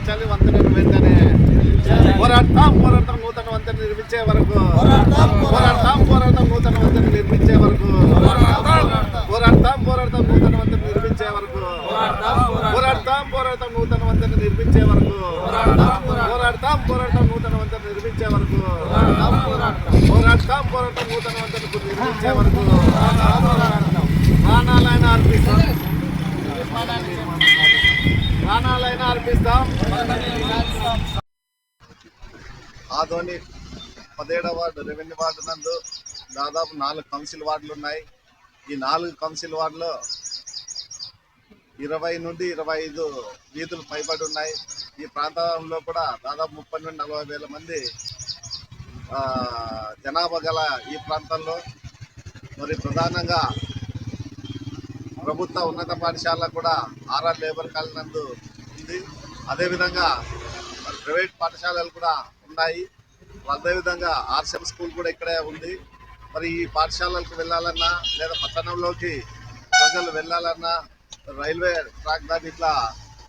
నిర్మించాలి, వంతెనను వెంటనే పోరాడతాం నూతన వంతెన నిర్మించే వరకు నూతన వంతెన నిర్మించే వరకు పోరాడతాం నూతన వంతెన నిర్మించే వరకు పోరాడతాం నూతన వంతెన నిర్మించే వరకు నూతన వంతెన నిర్మించే వరకు నూతన వంతెన నిర్మించే వరకు ప్రాణాలైనా అర్పిస్తాం. ఆదోని 17వ వార్డు రెవెన్యూ వార్డు నందు దాదాపు 4 కౌన్సిల్ వార్డులు ఉన్నాయి. ఈ 4 కౌన్సిల్ వార్డులో 20 నుండి 25 వీధులు పైబడి ఉన్నాయి. ఈ ప్రాంతంలో కూడా దాదాపు 30 నుండి 40 వేల మంది జనాభా గల ఈ ప్రాంతంలో మరి ప్రధానంగా ప్రభుత్వ ఉన్నత పాఠశాల కూడా ఆర్ఆర్ లేబర్ కాలనీ నందు ఉంది. అదేవిధంగా మరి ప్రైవేట్ పాఠశాలలు కూడా ఉన్నాయి. అదేవిధంగా ఆర్షం స్కూల్ కూడా ఇక్కడే ఉంది. మరి ఈ పాఠశాలలకు వెళ్ళాలన్నా లేదా పట్టణంలోకి ప్రజలు వెళ్ళాలన్నా రైల్వే ట్రాక్ దాని ఇట్లా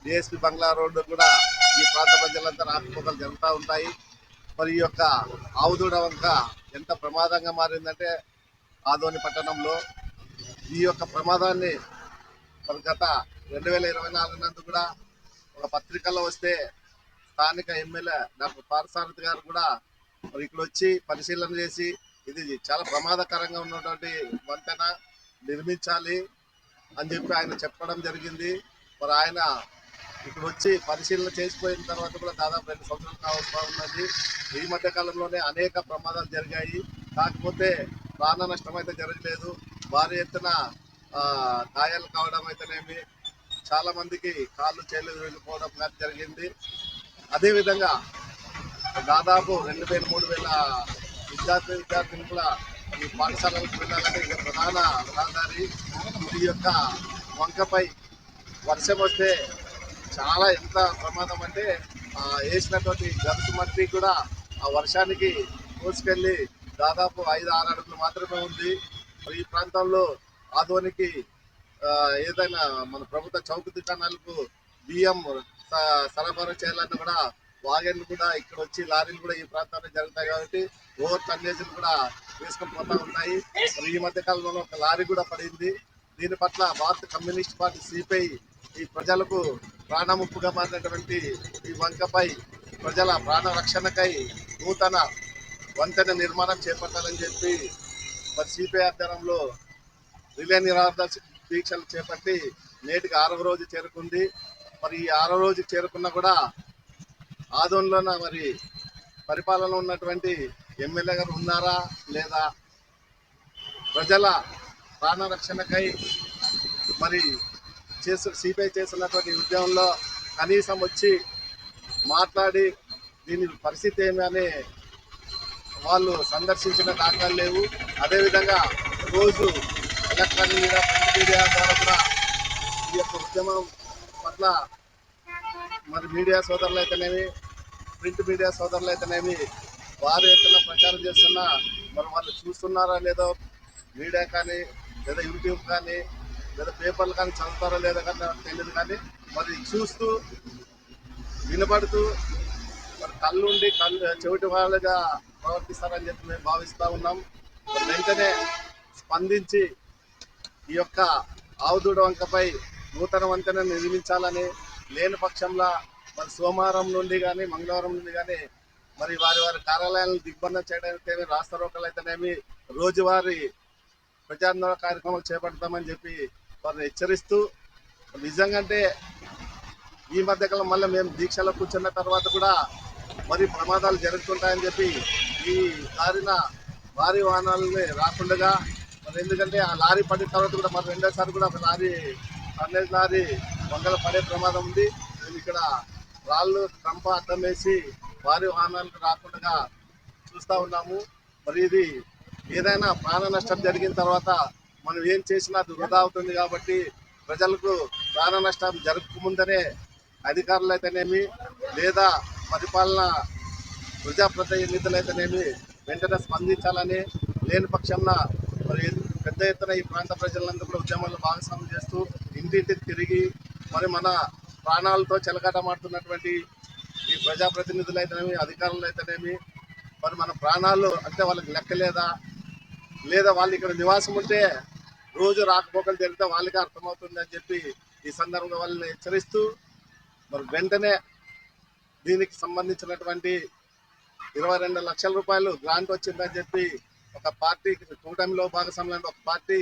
డిఎస్పీ బంగ్లా రోడ్డు కూడా ఈ ప్రాంత ప్రజలంతా రాకపోకలు జరుగుతూ ఉంటాయి. మరి ఈ యొక్క ఆవుదూడ వంక ఎంత ప్రమాదంగా మారిందంటే ఆదోని పట్టణంలో ఈ యొక్క ప్రమాదాన్ని మరి గత 2024 నందు కూడా ఒక పత్రికల్లో వస్తే స్థానిక ఎమ్మెల్యే డాక్టర్ పార్థసారథి గారు కూడా మరి ఇక్కడ వచ్చి పరిశీలన చేసి ఇది చాలా ప్రమాదకరంగా ఉన్నటువంటి వంతెన నిర్మించాలి అని చెప్పి ఆయన చెప్పడం జరిగింది. మరి ఆయన ఇక్కడ వచ్చి పరిశీలన చేసిపోయిన తర్వాత కూడా దాదాపు 2 సంవత్సరాలు కావస్తా ఉన్నది. ఈ మధ్య కాలంలోనే అనేక ప్రమాదాలు జరిగాయి. కాకపోతే ప్రాణ నష్టం అయితే జరగలేదు. భారీ ఎత్తున గాయాలు కావడం అయితేనేమి, చాలా మందికి కాళ్ళు చేతులు వెళ్ళిపోవడం కానీ జరిగింది. అదేవిధంగా దాదాపు 2,000-3,000 విద్యార్థిని కూడా ఈ పాఠశాలలకు వెళ్ళాలంటే ఇక ప్రధాన రహదారి ఈ యొక్క వంకపై వర్షం వస్తే చాలా ఎంత ప్రమాదం అంటే వేసినటువంటి గరుసు మట్టి కూడా ఆ వర్షానికి కోసుకెళ్ళి దాదాపు 5-6 అడుగులు మాత్రమే ఉంది. ఈ ప్రాంతంలో ఆదోనికి ఏదైనా మన ప్రభుత్వ చౌక దుకాణాలకు బియ్యం సరఫరా చేయాలన్నా కూడా వాగన్లు కూడా ఇక్కడ వచ్చి లారీలు కూడా ఈ ప్రాంతాల్లో జరుగుతాయి కాబట్టి ఓవర్ టన్నేజీలు కూడా వేసుకొని పోతా ఉన్నాయి. ఈ మధ్య కాలంలో ఒక లారీ కూడా పడింది. దీని పట్ల భారత కమ్యూనిస్ట్ పార్టీ సిపిఐ ఈ ప్రజలకు ప్రాణముప్పుగా మారినటువంటి ఈ వంకపై ప్రజల ప్రాణ రక్షణకై నూతన వంతెన నిర్మాణం చేపట్టాలని చెప్పి మరి సిపిఐ ఆధ్వర్యంలో రిలే నిరాహార దీక్షలు చేపట్టి నేటికి 6వ రోజు చేరుకుంది. మరి ఈ 6వ రోజు చేరుకున్నా కూడా ఆదోన్లోన మరి పరిపాలన ఉన్నటువంటి ఎమ్మెల్యే గారు ఉన్నారా లేదా, ప్రజల ప్రాణ రక్షణకై మరి సిపిఐ చేస్తున్నటువంటి ఉద్యమంలో కనీసం వచ్చి మాట్లాడి దీని పరిస్థితి ఏమి అని వాళ్ళు సందర్శించిన దాఖలు లేవు. అదేవిధంగా రోజు ఎలక్ట్రానిక్ మీడియా, ప్రింట్ మీడియా ద్వారా కూడా ఈ యొక్క ఉద్యమం పట్ల మరి మీడియా సోదరులు అయితేనేమి, ప్రింట్ మీడియా సోదరులు అయితేనేమి వారు ఎత్తున ప్రచారం చేస్తున్నా మరి వాళ్ళు చూస్తున్నారా లేదో మీడియా కానీ లేదా యూట్యూబ్ కానీ లేదా పేపర్లు కానీ చదువుతారో లేదో కానీ తెలియదు. కానీ మరి చూస్తూ వినపడుతూ మరి కళ్ళుండి చెవిటి వాళ్ళగా ప్రవర్తిస్తారని చెప్పి మేము భావిస్తూ ఉన్నాం. వెంటనే స్పందించి ఈ యొక్క ఆవుదూడ వంకపై నూతన వంతెన నిర్మించాలని, లేని పక్షంలో మరి సోమవారం నుండి కానీ మంగళవారం నుండి కానీ మరి వారి కార్యాలయాలను దిగ్బంధం చేయడానికి రాస్తా రోకలు అయితేనేమి రోజువారీ ప్రచార కార్యక్రమాలు చేపడతామని చెప్పి వారిని హెచ్చరిస్తూ, నిజంగా అంటే ఈ మధ్యకాలం మళ్ళీ మేము దీక్షలో కూర్చున్న తర్వాత కూడా మరి ప్రమాదాలు జరుగుతుంటాయని చెప్పి ఈ దారిన భారీ వాహనాలని రాకుండా మరి ఎందుకంటే ఆ లారీ పడిన తర్వాత కూడా మరి రెండోసారి కూడా ఒక టన్నేజ్ లారీ వంగలు పడే ప్రమాదం ఉంది. మేము ఇక్కడ రాళ్ళు కంప అడ్డం వేసి భారీ వాహనాలకు రాకుండా చూస్తూ ఉన్నాము. మరి ఇది ఏదైనా ప్రాణ నష్టం జరిగిన తర్వాత మనం ఏం చేసినా అది వృధా అవుతుంది. కాబట్టి ప్రజలకు ప్రాణ నష్టం జరగకముందనే అధికారులు అయితేనేమి లేదా పరిపాలన ప్రజాప్రతినిధులు అయితేనేమి వెంటనే స్పందించాలని, లేని పక్షంన మరి పెద్ద ఎత్తున ఈ ప్రాంత ప్రజలందరూ కూడా ఉద్యమాల్లో భాగస్వామ్యం చేస్తూ ఇంటింటికి తిరిగి మరి మన ప్రాణాలతో చెలగాటమాడుతున్నటువంటి ఈ ప్రజాప్రతినిధులు అయితేనేమి, అధికారులు అయితేనేమి, మరి మన ప్రాణాలు అంటే వాళ్ళకి లెక్క లేదా, లేదా వాళ్ళు ఇక్కడ నివాసం ఉంటే రోజు రాకపోకలు జరిగితే వాళ్ళకే అర్థమవుతుంది అని చెప్పి ఈ సందర్భంగా వాళ్ళని హెచ్చరిస్తూ, మరి వెంటనే దీనికి సంబంధించినటువంటి 22 లక్షల రూపాయలు గ్రాంట్ వచ్చిందని చెప్పి ఒక పార్టీ కూటమిలో భాగస్వామ్యంలో ఒక పార్టీ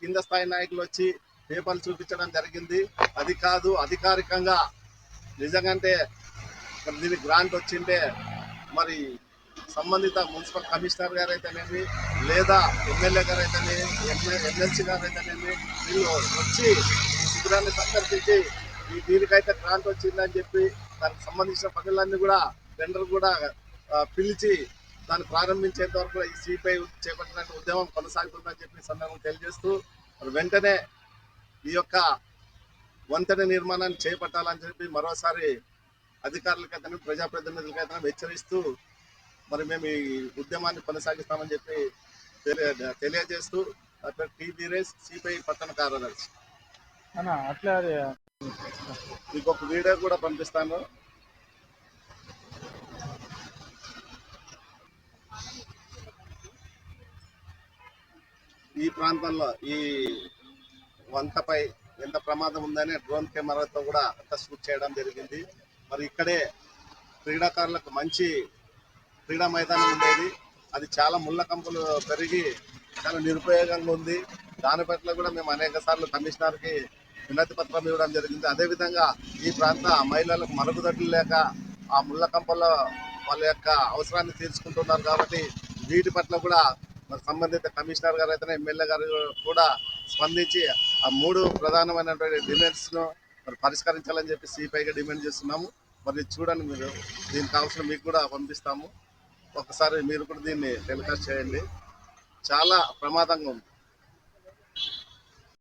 కింద స్థాయి నాయకులు వచ్చి పేపర్లు చూపించడం జరిగింది. అది కాదు, అధికారికంగా నిజంగానే మరి దీనికి గ్రాంట్ వచ్చింటే మరి సంబంధిత మున్సిపల్ కమిషనర్ గారు అయితేనేమి, లేదా ఎమ్మెల్యే గారు అయితేనేమి, ఎమ్మెల్సీ గారు అయితేనేమి, వీళ్ళు వచ్చి శిబిరాన్ని సందర్శించి దీనికైతే గ్రాంట్ వచ్చిందని చెప్పి దానికి సంబంధించిన పనులన్నీ కూడా టెండర్ కూడా పిలిచి దాన్ని ప్రారంభించేంత వరకు ఈ సిపిఐ చేపట్టిన ఉద్యమం కొనసాగుతుందని చెప్పి సందర్భం తెలియజేస్తూ మరి వెంటనే ఈ యొక్క వంతెన నిర్మాణాన్ని చేపట్టాలని చెప్పి మరోసారి అధికారులకైతే ప్రజాప్రతినిధులకైతే హెచ్చరిస్తూ మరి మేము ఈ ఉద్యమాన్ని కొనసాగిస్తామని చెప్పి తెలియజేస్తూ టీ వీరేష్ సిపిఐ పట్టణ కార్యదర్శి. అట్లా మీకు ఒక వీడియో కూడా పంపిస్తాను. ఈ ప్రాంతంలో ఈ వంకపై ఎంత ప్రమాదం ఉందని డ్రోన్ కెమెరాతో కూడా అంతా షూట్ చేయడం జరిగింది. మరి ఇక్కడే క్రీడాకారులకు మంచి క్రీడా మైదానం ఉండేది, అది చాలా ముళ్ళ కంపులు పెరిగి చాలా నిరుపయోగంగా ఉంది. దాని పట్ల కూడా మేము అనేక సార్లు కమిషనర్కి వినతి పత్రం ఇవ్వడం జరిగింది. అదేవిధంగా ఈ ప్రాంత మహిళలకు మరుగుదొడ్లు లేక ఆ ముళ్ళ కంపల్లో వాళ్ళ యొక్క అవసరాన్ని తీర్చుకుంటున్నారు. కాబట్టి వీటి పట్ల కూడా మరి సంబంధిత కమిషనర్ గారు అయితే ఎమ్మెల్యే గారు కూడా స్పందించి ఆ 3 ప్రధానమైనటువంటి డిమాండ్స్ను మరి పరిష్కరించాలని చెప్పి సిపిఐగా డిమాండ్ చేస్తున్నాము. మరి చూడండి, మీరు దీనికి కావాల్సిన మీకు కూడా పంపిస్తాము. ఒకసారి మీరు కూడా దీన్ని టెలికాస్ట్ చేయండి. చాలా ప్రమాదంగా ఉంది.